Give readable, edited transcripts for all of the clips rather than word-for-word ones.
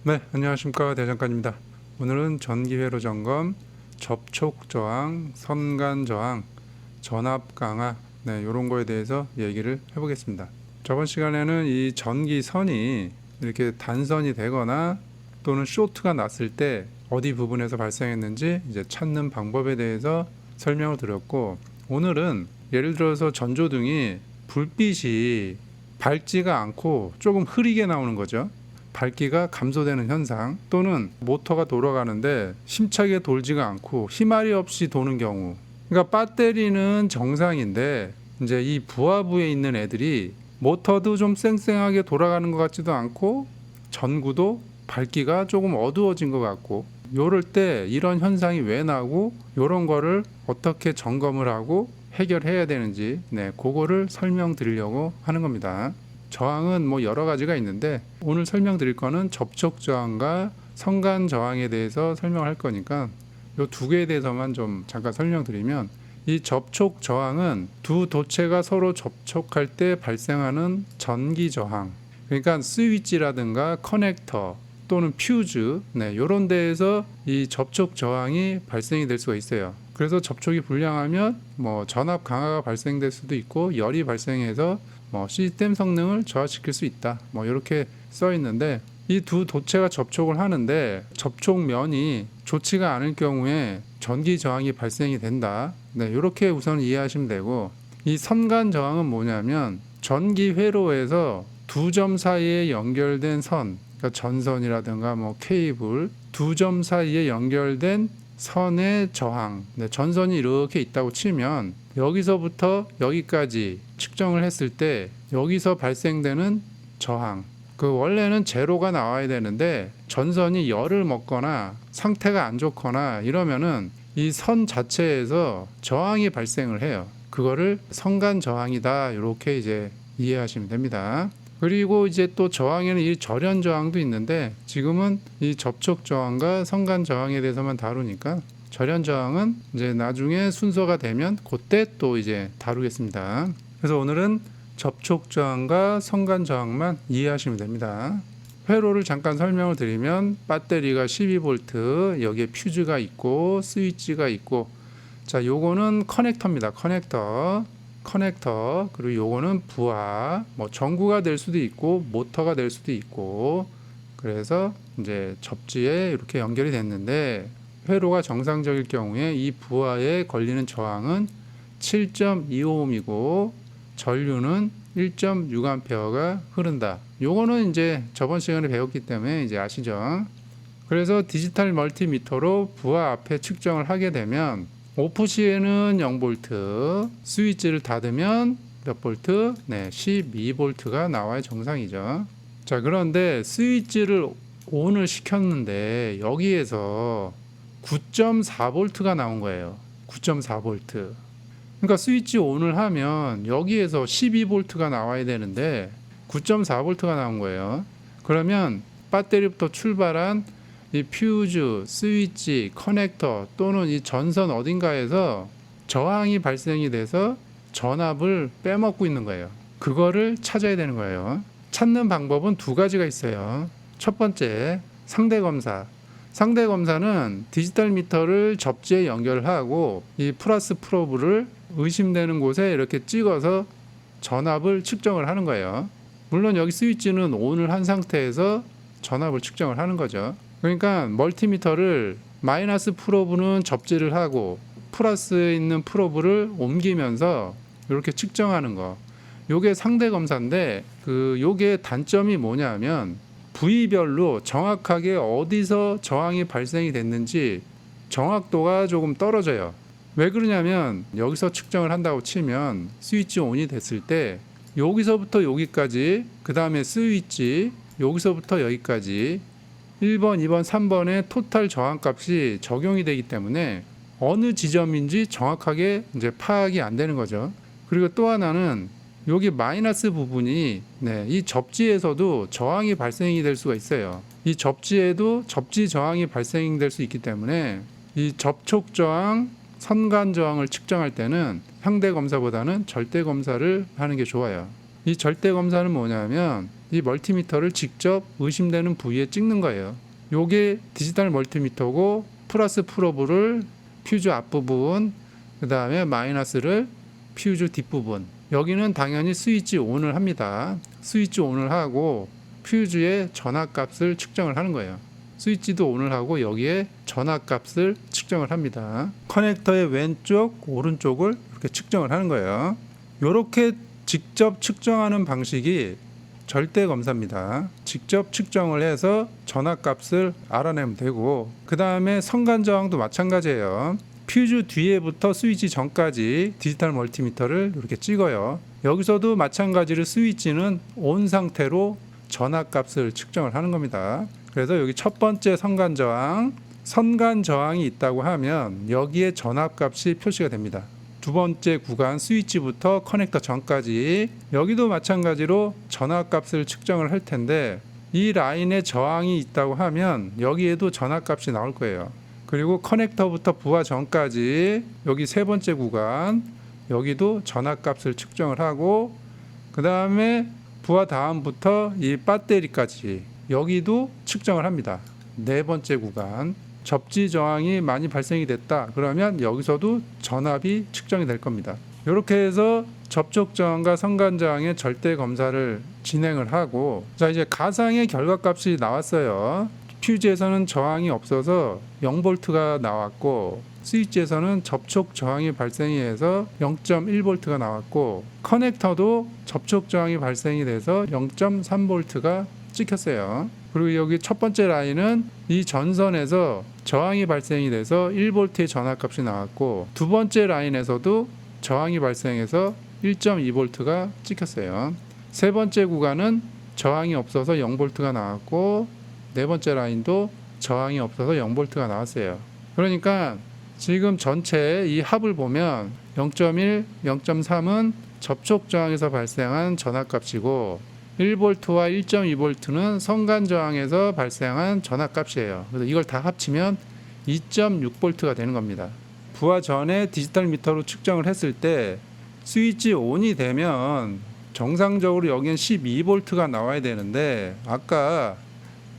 네, 안녕하십니까. 대장간입니다. 오늘은 전기회로 점검, 접촉 저항, 선간 저항, 전압 강화, 이런 거에 대해서 얘기를 해보겠습니다. 저번 시간에는 이 전기선이 이렇게 단선이 되거나 또는 쇼트가 났을 때 어디 부분에서 발생했는지 이제 찾는 방법에 대해서 설명을 드렸고, 오늘은 예를 들어서 전조등이 불빛이 밝지가 않고 조금 흐리게 나오는 거죠. 밝기가 감소되는 현상, 또는 모터가 돌아가는데 힘차게 돌지가 않고 힘알이 없이 도는 경우. 그러니까 배터리는 정상인데 이제 이 부하부에 있는 애들이 모터도 좀 쌩쌩하게 돌아가는 것 같지도 않고 전구도 밝기가 조금 어두워진 것 같고, 요럴 때 이런 현상이 왜 나고 요런 거를 어떻게 점검을 하고 해결해야 되는지 그거를 설명드리려고 하는 겁니다. 저항은 뭐 여러 가지가 있는데 오늘 설명드릴 거는 접촉 저항과 선간 저항에 대해서 설명할 거니까 이 두 개에 대해서만 좀 잠깐 설명드리면, 이 접촉 저항은 두 도체가 서로 접촉할 때 발생하는 전기 저항, 그러니까 스위치라든가 커넥터 또는 퓨즈 이런 데에서 이 접촉 저항이 발생이 될 수가 있어요. 그래서 접촉이 불량하면 뭐 전압 강화가 발생될 수도 있고 열이 발생해서 시스템 성능을 저하시킬 수 있다, 이렇게 써 있는데, 이 두 도체가 접촉을 하는데 접촉면이 좋지가 않을 경우에 전기 저항이 발생이 된다. 이렇게 우선 이해하시면 되고, 이 선간 저항은 뭐냐면 전기 회로에서 두 점 사이에 연결된 선, 그러니까 전선이라든가 케이블 두 점 사이에 연결된 선의 저항, 전선이 이렇게 있다고 치면 여기서부터 여기까지 측정을 했을 때 여기서 발생되는 저항, 그 원래는 제로가 나와야 되는데 전선이 열을 먹거나 상태가 안 좋거나 이러면은 이 선 자체에서 저항이 발생을 해요. 그거를 선간 저항이다, 이렇게 이제 이해하시면 됩니다. 그리고 이제 또 저항에는 이 절연 저항도 있는데 지금은 이 접촉 저항과 선간 저항에 대해서만 다루니까 절연 저항은 이제 나중에 순서가 되면 그때 또 이제 다루겠습니다. 그래서 오늘은 접촉 저항과 선간 저항만 이해하시면 됩니다. 회로를 잠깐 설명을 드리면 배터리가 12V, 여기에 퓨즈가 있고 스위치가 있고, 자, 요거는 커넥터입니다. 커넥터, 그리고 요거는 부하, 전구가 될 수도 있고 모터가 될 수도 있고, 그래서 이제 접지에 이렇게 연결이 됐는데 회로가 정상적일 경우에 이 부하에 걸리는 저항은 7.25ohm이고 전류는 1.6A가 흐른다. 요거는 이제 저번 시간에 배웠기 때문에 이제 아시죠? 그래서 디지털 멀티미터로 부하 앞에 측정을 하게 되면 오프 시에는 0V, 스위치를 닫으면 몇 볼트? 12V가 나와야 정상이죠. 자, 그런데 스위치를 온을 시켰는데 여기에서 9.4V가 나온 거예요. 9.4V. 그러니까 스위치 온을 하면 여기에서 12V가 나와야 되는데 9.4V가 나온 거예요. 그러면 배터리부터 출발한 이 퓨즈, 스위치, 커넥터 또는 이 전선 어딘가에서 저항이 발생이 돼서 전압을 빼먹고 있는 거예요. 그거를 찾아야 되는 거예요. 찾는 방법은 두 가지가 있어요. 첫 번째, 상대 검사. 상대 검사는 디지털 미터를 접지에 연결하고 이 플러스 프로브를 의심되는 곳에 이렇게 찍어서 전압을 측정을 하는 거예요. 물론 여기 스위치는 온을 한 상태에서 전압을 측정을 하는 거죠. 그러니까 멀티미터를 마이너스 프로브는 접지를 하고 플러스에 있는 프로브를 옮기면서 이렇게 측정하는 거, 요게 상대 검사인데 요게 단점이 뭐냐면 부위별로 정확하게 어디서 저항이 발생이 됐는지 정확도가 조금 떨어져요. 왜 그러냐면 여기서 측정을 한다고 치면 스위치 온이 됐을 때 여기서부터 여기까지, 그 다음에 스위치 여기서부터 여기까지 1번, 2번, 3번의 토탈 저항값이 적용이 되기 때문에 어느 지점인지 정확하게 이제 파악이 안 되는 거죠. 그리고 또 하나는 여기 마이너스 부분이 이 접지에서도 저항이 발생이 될 수가 있어요. 이 접지에도 접지 저항이 발생될 수 있기 때문에 이 접촉 저항, 선간 저항을 측정할 때는 상대 검사보다는 절대 검사를 하는 게 좋아요. 이 절대 검사는 뭐냐면 이 멀티미터를 직접 의심되는 부위에 찍는 거예요. 요게 디지털 멀티미터고 플러스 프로브를 퓨즈 앞부분, 그 다음에 마이너스를 퓨즈 뒷부분. 여기는 당연히 스위치 온을 합니다. 스위치 온을 하고 퓨즈의 전압값을 측정을 하는 거예요. 스위치도 온을 하고 여기에 전압값을 측정을 합니다. 커넥터의 왼쪽, 오른쪽을 이렇게 측정을 하는 거예요. 이렇게 직접 측정하는 방식이 절대 검사입니다. 직접 측정을 해서 전압값을 알아내면 되고, 그 다음에 선간 저항도 마찬가지예요. 퓨즈 뒤에부터 스위치 전까지 디지털 멀티미터를 이렇게 찍어요. 여기서도 마찬가지로 스위치는 온 상태로 전압값을 측정을 하는 겁니다. 그래서 여기 첫 번째 선간 저항이 있다고 하면 여기에 전압값이 표시가 됩니다. 두 번째 구간 스위치부터 커넥터 전까지 여기도 마찬가지로 전압값을 측정을 할 텐데, 이 라인에 저항이 있다고 하면 여기에도 전압값이 나올 거예요. 그리고 커넥터부터 부하 전까지 여기 세 번째 구간 여기도 전압값을 측정을 하고, 그 다음에 부하 다음부터 이 배터리까지 여기도 측정을 합니다. 네 번째 구간 접지 저항이 많이 발생이 됐다 그러면 여기서도 전압이 측정이 될 겁니다. 이렇게 해서 접촉 저항과 선간 저항의 절대 검사를 진행을 하고, 자 이제 가상의 결과값이 나왔어요. 퓨즈에서는 저항이 없어서 0V가 나왔고, 스위치에서는 접촉 저항이 발생이 해서 0.1V가 나왔고, 커넥터도 접촉 저항이 발생이 돼서 0.3V가 찍혔어요. 그리고 여기 첫 번째 라인은 이 전선에서 저항이 발생이 돼서 1V의 전압값이 나왔고, 두 번째 라인에서도 저항이 발생해서 1.2V가 찍혔어요. 세 번째 구간은 저항이 없어서 0V가 나왔고, 네 번째 라인도 저항이 없어서 0V가 나왔어요. 그러니까 지금 전체 이 합을 보면 0.1, 0.3은 접촉 저항에서 발생한 전압값이고, 1V와 1.2V는 선간 저항에서 발생한 전압값이에요. 그래서 이걸 다 합치면 2.6V가 되는 겁니다. 부하 전에 디지털 미터로 측정을 했을 때 스위치 온이 되면 정상적으로 여기는 12V가 나와야 되는데, 아까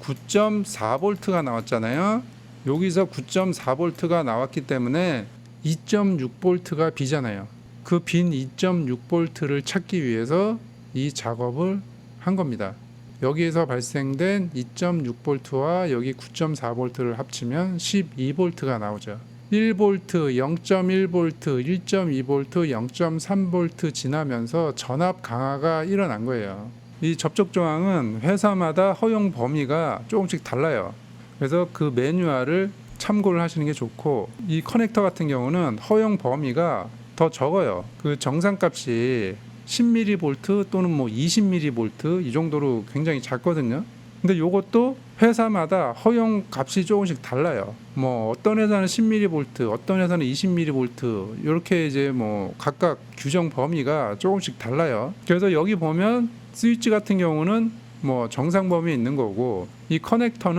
9.4V가 나왔잖아요. 여기서 9.4V가 나왔기 때문에 2.6V가 비잖아요. 그 빈 2.6V를 찾기 위해서 이 작업을 한 겁니다. 여기에서 발생된 2.6V와 여기 9.4V를 합치면 12V가 나오죠. 1V, 0.1V, 1.2V, 0.3V 지나면서 전압 강화가 일어난 거예요. 이 접촉 저항은 회사마다 허용 범위가 조금씩 달라요. 그래서 그 매뉴얼을 참고를 하시는 게 좋고, 이 커넥터 같은 경우는 허용 범위가 더 적어요. 그 정상값이 10mV 또는 뭐 20mV 이 정도로 굉장히 작거든요. 근데 이것도 회사마다 허용 값이 조금씩 달라요. 뭐 어떤 회사는 10mV, 어떤 회사는 20mV 이렇게 이제 뭐 각각 규정 범위가 조금씩 달라요. 그래서 여기 보면 스위치 같은 경우는 뭐 정상 범위에 있는 거고, 이 커넥터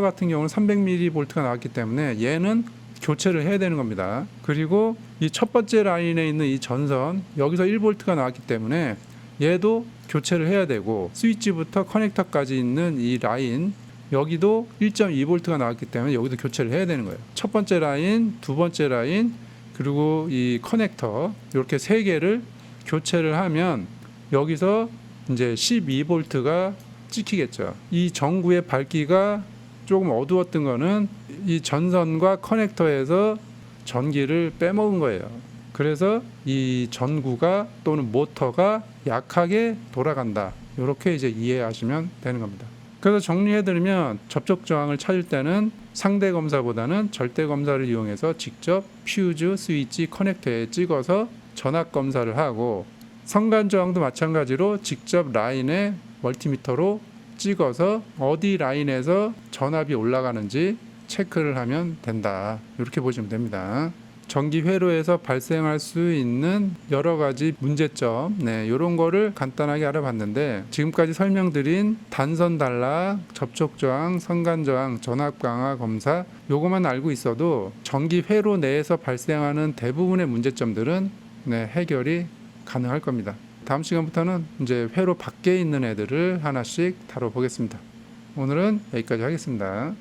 같은 경우는 300mV가 나왔기 때문에 얘는 교체를 해야 되는 겁니다. 그리고 이 첫 번째 라인에 있는 이 전선 여기서 1V가 나왔기 때문에 얘도 교체를 해야 되고, 스위치부터 커넥터까지 있는 이 라인 여기도 1.2V가 나왔기 때문에 여기도 교체를 해야 되는 거예요. 첫 번째 라인, 두 번째 라인, 그리고 이 커넥터 이렇게 세 개를 교체를 하면 여기서 이제 12V가 찍히겠죠. 이 전구의 밝기가 조금 어두웠던 거는 이 전선과 커넥터에서 전기를 빼먹은 거예요. 그래서 이 전구가 또는 모터가 약하게 돌아간다. 이렇게 이제 이해하시면 되는 겁니다. 그래서 정리해드리면 접촉 저항을 찾을 때는 상대 검사보다는 절대 검사를 이용해서 직접 퓨즈, 스위치, 커넥터에 찍어서 전압 검사를 하고, 선간 저항도 마찬가지로 직접 라인에 멀티미터로 찍어서 어디 라인에서 전압이 올라가는지 체크를 하면 된다. 이렇게 보시면 됩니다. 전기 회로에서 발생할 수 있는 여러 가지 문제점, 이런 거를 간단하게 알아봤는데, 지금까지 설명드린 단선 단락, 접촉 저항, 선간 저항, 전압 강화 검사 요거만 알고 있어도 전기 회로 내에서 발생하는 대부분의 문제점들은 해결이 가능할 겁니다. 다음 시간부터는 이제 회로 밖에 있는 애들을 하나씩 다뤄보겠습니다. 오늘은 여기까지 하겠습니다.